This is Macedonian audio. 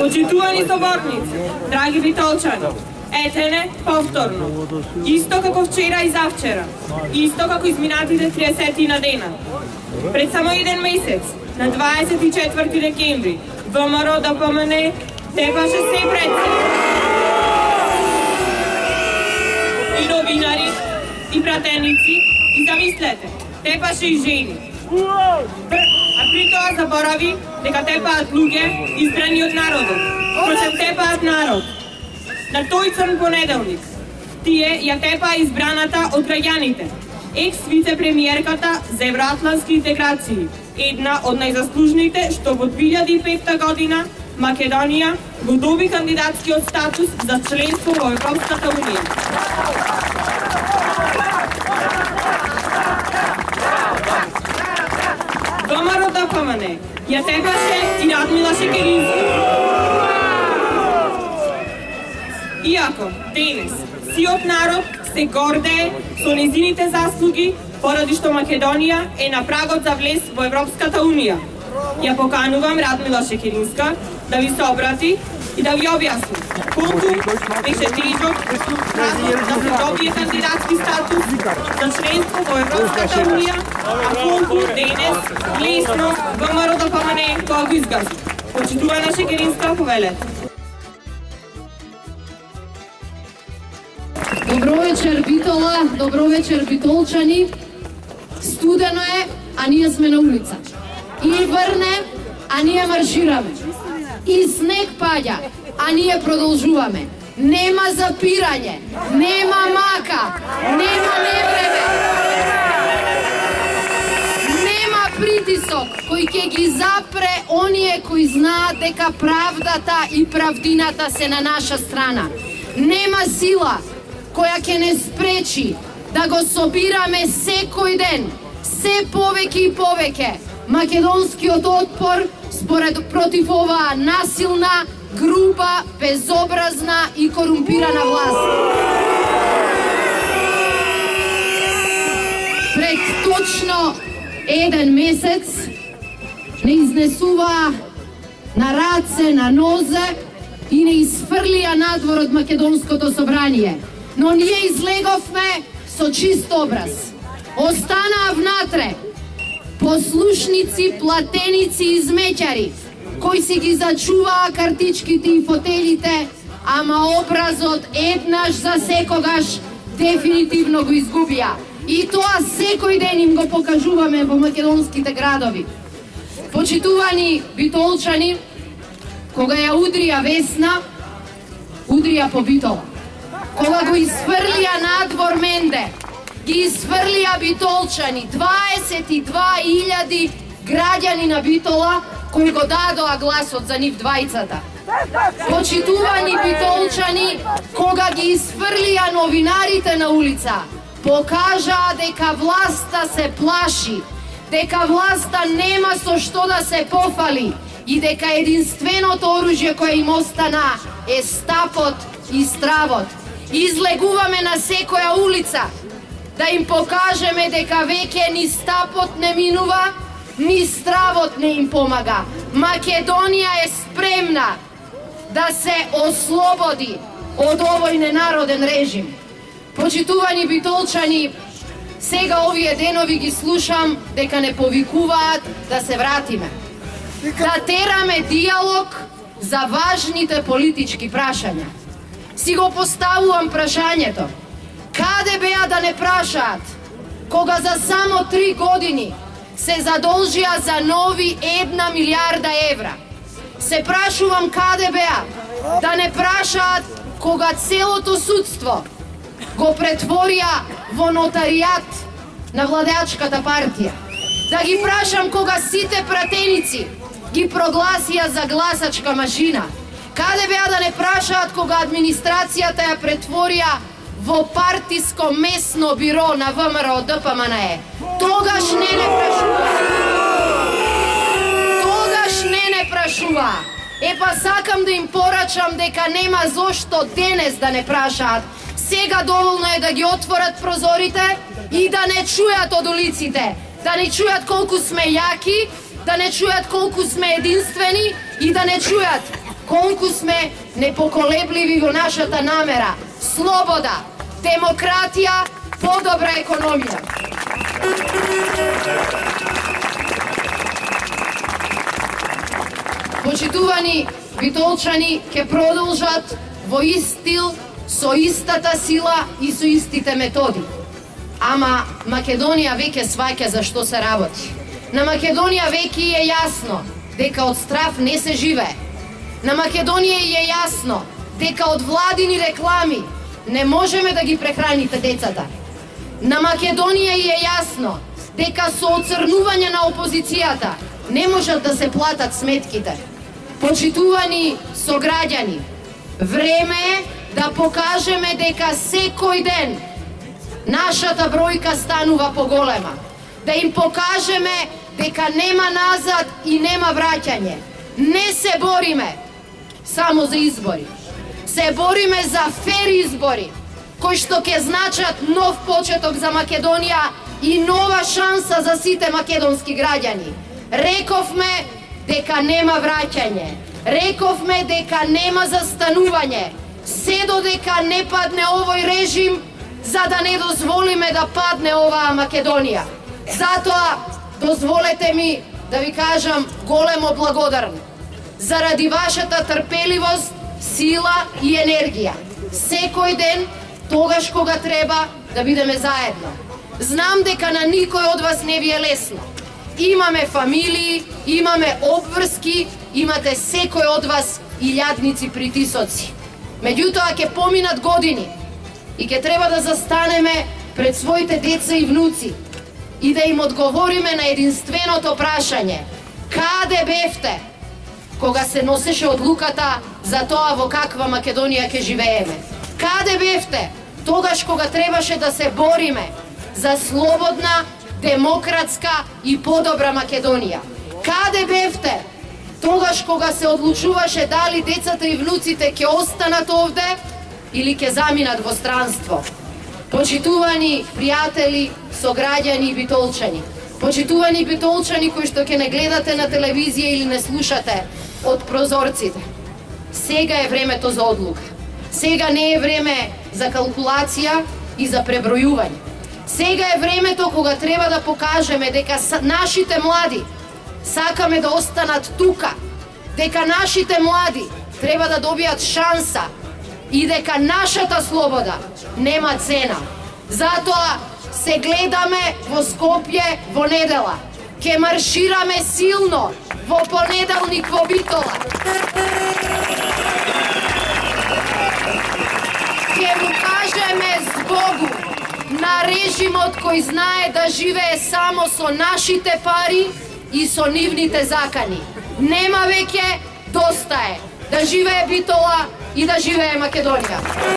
Почитувани соборници, драги битолчани, етене повторно. Исто како вчера и завчера, исто како изминатите 30 на дена. Пред само еден месец, на 24 декември, ВМРО ДПМН тепаше се пред се. И новинари, и пратеници, и замислете, тепаше и жени. А при тоа заборави дека тепаат луѓе избрани од народот. Впрочем, тепаат народ. На тој црн понеделник, тие ја тепаа избраната од граѓаните, екс-вице-премиерката за евроатлантски интеграции, една од најзаслужните што во 2005 година Македонија го доби кандидатскиот статус за членство во Европската унија. ВМРО ДПМН ја тепаше и Радмила Шекеринска. Иако денес сиот народ се гордее со незините заслуги поради што Македонија е на прагот за влез во Европската унија, ја поканувам Радмила Шекеринска да ви се обрати и да ви објасни колку беше тежок разлог да се добие кандидатски статус за членство во Европската унија, а колку денес лесно ВМРО ДПМН тоа го изгази. Почитувана Шекеринска, повелете. Добро вечер, Битола, добро вечер, битолчани. Студено е, а ние сме на улица. И врне, а ние маршираме. И снег паѓа, а ние продолжуваме. Нема запирање, нема мака, нема невреме. Нема притисок кој ќе ги запре оние кои знаат дека правдата и правдината се на наша страна. Нема сила која ќе не спречи да го собираме секој ден, се повеќе и повеќе, македонскиот отпор против оваа насилна, груба, безобразна и корумпирана власт. Пред точно еден месец не изнесува на раце, на нозе и не изфрлија надвор од Македонското собрание. Но ние излеговме со чист образ. Останаа внатре послушници, платеници и измеќари, кои си ги зачуваа картичките и фотелите, ама образот еднаш за секогаш дефинитивно го изгубија. И тоа секој ден им го покажуваме во македонските градови. Почитувани битолчани, кога ја удрија Весна, удрија по Битола. Кога го изфрлија надвор Менде, ги изфрлија битолчани, 22.000 граѓани на Битола кои го дадоа гласот за нив двајцата. Почитувани битолчани, кога ги изфрлија новинарите на улица, покажаа дека власта се плаши, дека власта нема со што да се пофали и дека единственото оружје кое им остана е стапот и стравот. Излегуваме на секоја улица да им покажеме дека веќе ни стапот не минува, ни стравот не им помага. Македонија е спремна да се ослободи од овој ненароден режим. Почитувани битолчани, сега овие денови ги слушам дека не повикуваат да се вратиме. Да тераме диалог за важните политички прашања. Си го поставувам прашањето. Каде беа да не прашаат, кога за само 3 години се задолжија за нови 1 милиарда евра? Се прашувам каде беа да не прашаат кога целото судство го претворија во нотаријат на владеачката партија? Да ги прашам кога сите пратеници ги прогласија за гласачка машина? Каде беа да не прашаат кога администрацијата ја претворија во партиско местно биро на ВМРО ДПМН? Тогаш не прашува. Тогаш не прашува. Епа сакам да им порачам дека нема зошто денес да не прашаат. Сега доволно е да ги отворат прозорите и да не чујат од улиците. Да не чујат колку сме јаки, да не чујат колку сме единствени и да не чујат колку сме непоколебливи во нашата намера. Слобода, демократија, подобра економија. Почитувани битолчани, ќе продолжат во ист стил, со истата сила и со истите методи. Ама Македонија веќе сваќа за што се работи. На Македонија веќе е јасно дека од страф не се живее. На Македонија е јасно дека од владини реклами не можеме да ги прехраните децата. На Македонија е јасно дека со оцрнување на опозицијата не можат да се платат сметките. Почитувани сограѓани, време е да покажеме дека секој ден нашата бројка станува поголема. Да им покажеме дека нема назад и нема враќање. Не се бориме само за избори. Се бориме за фер избори, кои што ќе значат нов почеток за Македонија и нова шанса за сите македонски граѓани. Рековме дека нема враќање. Рековме дека нема застанување. Се додека не падне овој режим, за да не дозволиме да падне оваа Македонија. Затоа, дозволете ми да ви кажам големо благодарни заради вашата трпеливост, сила и енергија. Секој ден, тогаш кога треба, да бидеме заедно. Знам дека на никој од вас не ви е лесно. Имаме фамилии, имаме обврски, имате секој од вас илјадници притисоци. Меѓутоа, ќе поминат години и ќе треба да застанеме пред своите деца и внуци и да им одговориме на единственото прашање: каде бевте кога се носеше одлуката за тоа во каква Македонија ќе живееме? Каде бевте тогаш кога требаше да се бориме за слободна, демократска и подобра Македонија? Каде бевте тогаш кога се одлучуваше дали децата и внуците ќе останат овде или ќе заминат во странство? Почитувани пријатели, сограѓани и битолчани, почитувани битолчани кои што ќе не гледате на телевизија или не слушате од прозорците, сега е времето за одлука. Сега не е време за калкулација и за пребројување. Сега е времето кога треба да покажеме дека нашите млади сакаме да останат тука, дека нашите млади треба да добијат шанса и дека нашата слобода нема цена. Затоа се гледаме во Скопје во недела. Ке маршираме силно во понеделник во Битола. Ке му кажеме збогу на режимот кој знае да живее само со нашите пари и со нивните закани. Нема веќе, доста е. Да живее Битола и да живее Македонија.